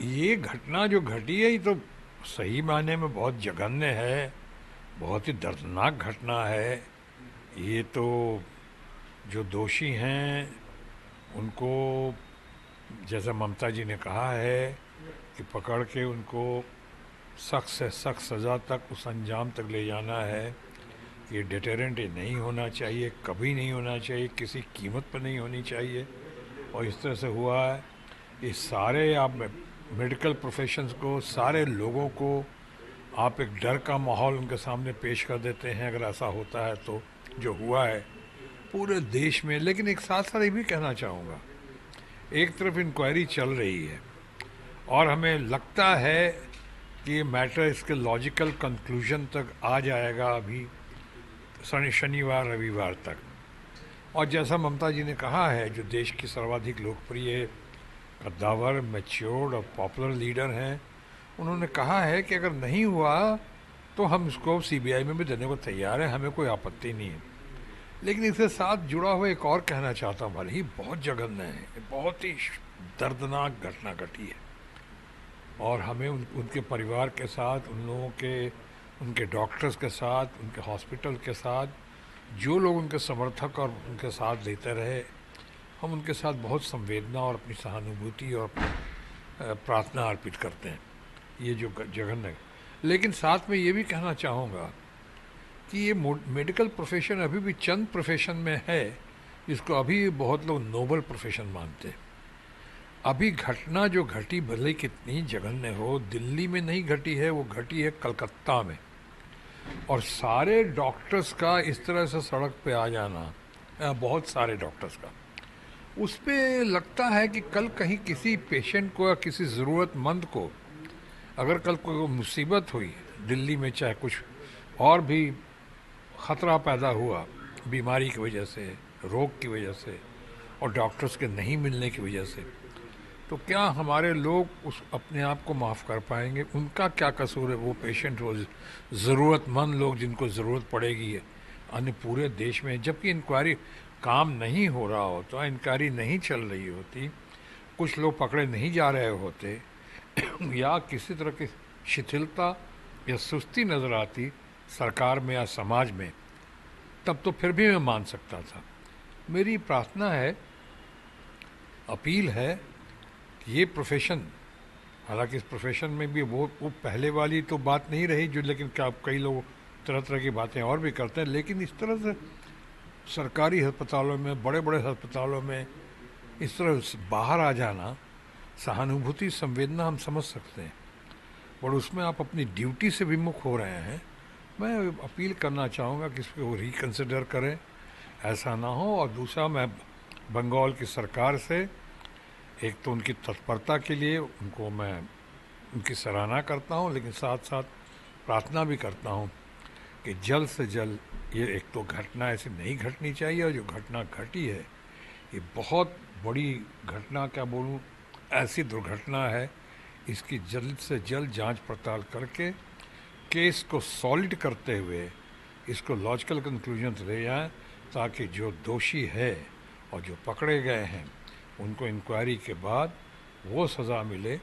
ये घटना जो घटी है ये तो सही मायने में बहुत जघन्य है, बहुत ही दर्दनाक घटना है। ये तो जो दोषी हैं उनको, जैसा ममता जी ने कहा है, कि पकड़ के उनको सख्त से सख्त सज़ा तक, उस अंजाम तक ले जाना है। ये डिटेरेंट ये नहीं होना चाहिए, कभी नहीं होना चाहिए, किसी कीमत पर नहीं होनी चाहिए। और इस तरह से हुआ है। ये सारे आप मेडिकल प्रोफेशंस को, सारे लोगों को आप एक डर का माहौल उनके सामने पेश कर देते हैं अगर ऐसा होता है तो, जो हुआ है पूरे देश में। लेकिन एक साथ साथ ये भी कहना चाहूँगा, एक तरफ इंक्वायरी चल रही है और हमें लगता है कि ये मैटर इसके लॉजिकल कंक्लूजन तक आ जाएगा अभी शनिवार रविवार तक। और जैसा ममता जी ने कहा है, जो देश की सर्वाधिक लोकप्रिय, कद्दावर, मैच्योर्ड और पॉपुलर लीडर हैं, उन्होंने कहा है कि अगर नहीं हुआ तो हम इसको सीबीआई में भी देने को तैयार हैं, हमें कोई आपत्ति नहीं है। लेकिन इसके साथ जुड़ा हुआ एक और कहना चाहता हूँ, भले ही बहुत जघन्य है, बहुत ही दर्दनाक घटना घटी है और हमें उनके परिवार के साथ, उन लोगों के, उनके डॉक्टर्स के साथ, उनके हॉस्पिटल के साथ, जो लोग उनके समर्थक और उनके साथ देते रहे, हम उनके साथ बहुत संवेदना और अपनी सहानुभूति और अपनी प्रार्थना अर्पित करते हैं। ये जो जघन्य है। लेकिन साथ में ये भी कहना चाहूँगा कि ये मेडिकल प्रोफेशन अभी भी चंद प्रोफेशन में है जिसको अभी बहुत लोग नोबल प्रोफेशन मानते हैं। अभी घटना जो घटी, भले ही कितनी जघन्य हो, दिल्ली में नहीं घटी है, वो घटी है कलकत्ता में। और सारे डॉक्टर्स का इस तरह से सड़क पे आ जाना, बहुत सारे डॉक्टर्स का, उस पर लगता है कि कल कहीं किसी पेशेंट को या किसी ज़रूरतमंद को अगर कल कोई मुसीबत हुई दिल्ली में, चाहे कुछ और भी ख़तरा पैदा हुआ बीमारी की वजह से, रोग की वजह से और डॉक्टर्स के नहीं मिलने की वजह से, तो क्या हमारे लोग उस अपने आप को माफ़ कर पाएंगे? उनका क्या कसूर है? वो पेशेंट, वो ज़रूरतमंद लोग जिनको ज़रूरत पड़ेगी है अन्य पूरे देश में, जबकि इंक्वायरी काम नहीं हो रहा होता, इंक्वायरी नहीं चल रही होती, कुछ लोग पकड़े नहीं जा रहे होते या किसी तरह की शिथिलता या सुस्ती नज़र आती सरकार में या समाज में, तब तो फिर भी मैं मान सकता था। मेरी प्रार्थना है, अपील है कि ये प्रोफेशन, हालांकि इस प्रोफेशन में भी वो पहले वाली तो बात नहीं रही जो, लेकिन क्या कई लोग तरह तरह की बातें और भी करते हैं, लेकिन इस तरह से सरकारी अस्पतालों में, बड़े बड़े अस्पतालों में इस तरह से बाहर आ जाना, सहानुभूति, संवेदना हम समझ सकते हैं, और उसमें आप अपनी ड्यूटी से विमुख हो रहे हैं। मैं अपील करना चाहूँगा कि इसको रिकन्सिडर करें, ऐसा ना हो। और दूसरा, मैं बंगाल की सरकार से, एक तो उनकी तत्परता के लिए उनको मैं उनकी सराहना करता हूँ, लेकिन साथ साथ प्रार्थना भी करता हूँ कि जल्द से जल्द ये, एक तो घटना ऐसी नहीं घटनी चाहिए, और जो घटना घटी है ये बहुत बड़ी घटना, क्या बोलूँ, ऐसी दुर्घटना है, इसकी जल्द से जल्द जांच पड़ताल करके केस को सॉलिड करते हुए इसको लॉजिकल कंक्लूजन ले जाएं, ताकि जो दोषी है और जो पकड़े गए हैं उनको इंक्वायरी के बाद वो सज़ा मिले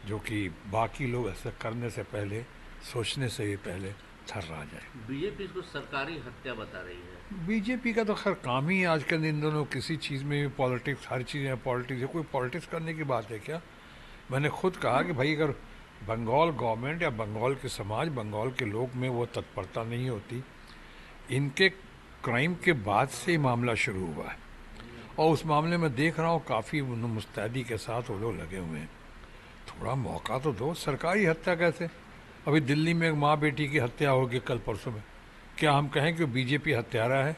जो कि बाकी लोग ऐसा करने से पहले, सोचने से भी पहले थर्रा जाए। बीजेपी इसको सरकारी हत्या बता रही है। बीजेपी का तो खैर काम ही है आजकल इन दोनों, किसी चीज़ में भी पॉलिटिक्स, हर चीज़ में पॉलिटिक्स है। कोई पॉलिटिक्स करने की बात है क्या? मैंने खुद कहा कि भाई, अगर बंगाल गवर्नमेंट या बंगाल के समाज, बंगाल के लोग में वो तत्परता नहीं होती, इनके क्राइम के बाद से ही मामला शुरू हुआ है और उस मामले में देख रहा हूँ काफ़ी मुस्तैदी के साथ वो लोग लगे हुए हैं। थोड़ा मौका तो दो। सरकारी हत्या कैसे? अभी दिल्ली में एक माँ बेटी की हत्या होगी कल परसों में, क्या हम कहें कि बीजेपी हत्यारा है?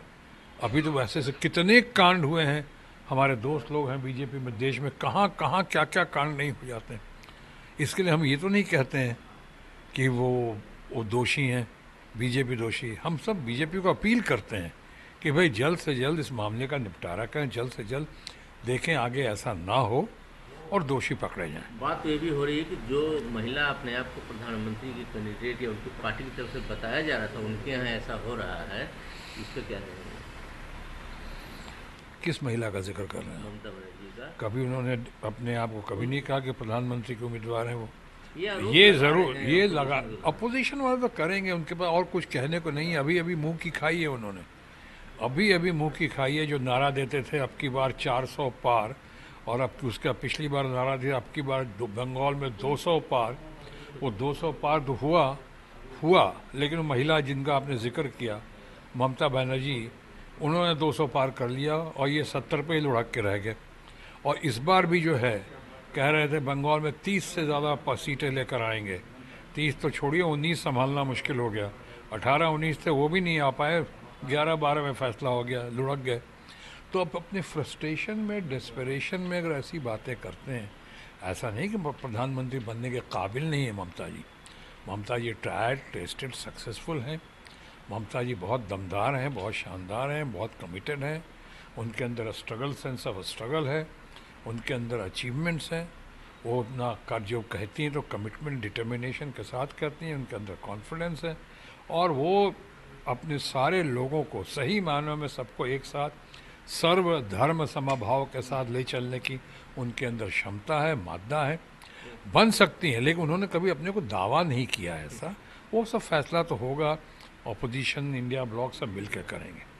अभी तो वैसे से कितने कांड हुए हैं, हमारे दोस्त लोग हैं बीजेपी में, देश में कहाँ कहाँ क्या क्या कांड नहीं हो जाते हैं। इसके लिए हम ये तो नहीं कहते हैं कि वो दोषी हैं, बीजेपी दोषी। हम सब बीजेपी को अपील करते हैं कि भाई जल्द से जल्द इस मामले का निपटारा करें, जल्द से जल्द देखें आगे ऐसा ना हो और दोषी पकड़े जाएं। बात ये भी हो रही है कि जो महिला अपने आप को प्रधानमंत्री की कैंडिडेट या उनकी पार्टी की तरफ से बताया जा रहा था, उनके यहाँ ऐसा हो रहा है, इस पर क्या कहेंगे? किस महिला का जिक्र कर रहे हैं? ममता बनर्जी का। होगा। कभी उन्होंने अपने आप को कभी नहीं कहा कि प्रधानमंत्री के उम्मीदवार हैं वो। ये आरोप ये लगा ज़रूर रहे हैं ये opposition लगा, के। अपोजिशन वाले तो करेंगे, उनके पास और कुछ कहने को नहीं है। अभी अभी मुंह की खाई है उन्होंने, अभी अभी मुंह की खाई है। जो नारा देते थे अब की बार 400 पार, और अब उसका पिछली बार नारा दिया अब की बार बंगाल में 200 पार। वो 200 पार तो हुआ, लेकिन वो महिला जिनका आपने जिक्र किया, ममता बनर्जी, उन्होंने 200 पार कर लिया और ये 70 पे ही लुढ़क के रह गए। और इस बार भी जो है, कह रहे थे बंगाल में 30 से ज़्यादा सीटें लेकर आएंगे। 30 तो छोड़िए, 19 संभालना मुश्किल हो गया। 18-19 थे, वो भी नहीं आ पाए। 11-12 में फैसला हो गया, लुढ़क गए। तो अब अपने फ्रस्ट्रेशन में, डेस्परेशन में अगर ऐसी बातें करते हैं, ऐसा नहीं कि प्रधानमंत्री बनने के काबिल नहीं है ममता जी। ममता जी ट्राइड, टेस्टेड, सक्सेसफुल हैं। ममता जी बहुत दमदार हैं, बहुत शानदार हैं, बहुत कमिटेड हैं। उनके अंदर स्ट्रगल, सेंस ऑफ स्ट्रगल है, उनके अंदर अचीवमेंट्स हैं। वो अपना कर जो कहती हैं तो कमिटमेंट, डिटर्मिनेशन के साथ करती हैं। उनके अंदर कॉन्फिडेंस है, और वो अपने सारे लोगों को सही मायनों में सबको एक साथ सर्व धर्म समभाव के साथ ले चलने की उनके अंदर क्षमता है, मादा है। बन सकती हैं, लेकिन उन्होंने कभी अपने को दावा नहीं किया ऐसा। वो सब फैसला तो होगा, अपोजिशन, इंडिया ब्लॉक सब मिल के करेंगे।